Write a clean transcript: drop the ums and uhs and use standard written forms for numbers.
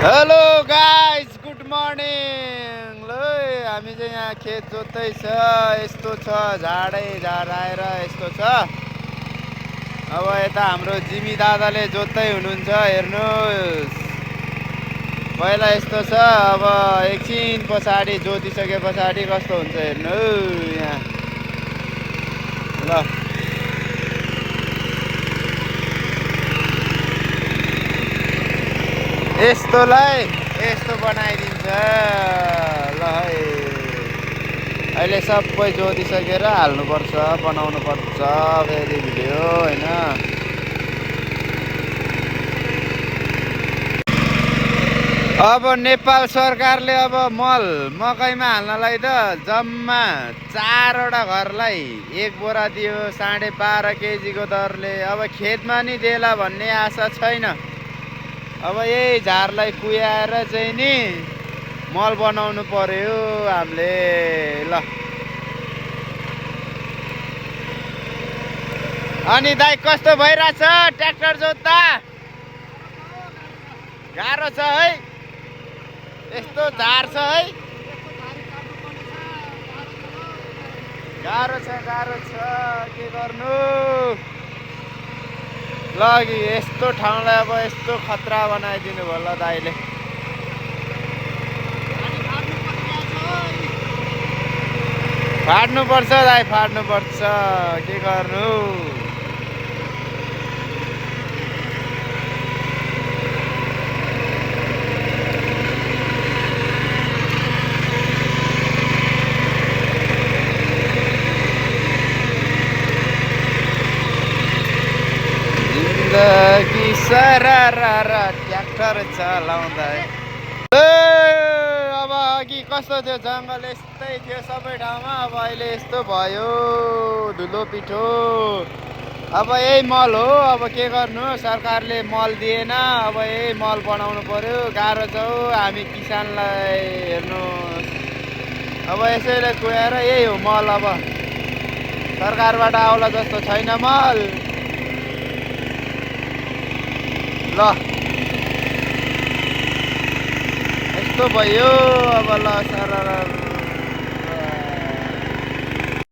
Hello guys, good morning. ल हामी चाहिँ यहाँ खेत जोत्दैछ। यस्तो छ, झाडै झाड आएर यस्तो छ। अब यता हाम्रो जिमी दादाले जोत्दै हुनुहुन्छ, हेर्नुहोस्। पहिला यस्तो छ, अब एकछिन पछाडि जोतिसके पछाडि कस्तो हुन्छ हेर्नु यहाँ। ल यस्तोलाई यस्तो बनाइदिन्छ। ल है, अहिले सबै जोतिसकेर हाल्नुपर्छ, बनाउनु पर्छ फेरि भिडियो होइन। अब नेपाल सरकारले अब मल मकैमा हाल्नलाई त जम्मा 4वटा घरलाई 1 बोरा दियो 12.5 केजीको दरले। अब खेतमा नि देला भन्ने आशा छैन। अब यही झारलाई कुहाएर चाहिँ नि मल बनाउनु पर्यो हामीले। ल अनि दाइ कस्तो भइरहेछ ट्र्याक्टर जोत्दा? गाह्रो छ है, यस्तो झार छ है, गाह्रो छ के गर्नु। ल यस्तो ठाउँलाई अब यस्तो खतरा बनाइदिनु भयो ल दाइले। फाड्नुपर्छ दाइ, फाड्नुपर्छ, के गर्नु। जिन्दगी सरर ट्र्याक्टर चलाउँदा। अब अघि कस्तो थियो, जङ्गल यस्तै थियो सबै ठाउँमा। अब अहिले यस्तो भयो, धुलो पिठो। अब यही मल हो, अब के गर्नु, सरकारले मल दिएन। अब यही मल बनाउनु पर्यो। गाह्रो छ हौ हामी किसानलाई, हेर्नु। अब यसैले कुहेर यही हो मल। अब सरकारबाट आउला जस्तो छैन मल। ल यस्तो भयो अब। ल सरर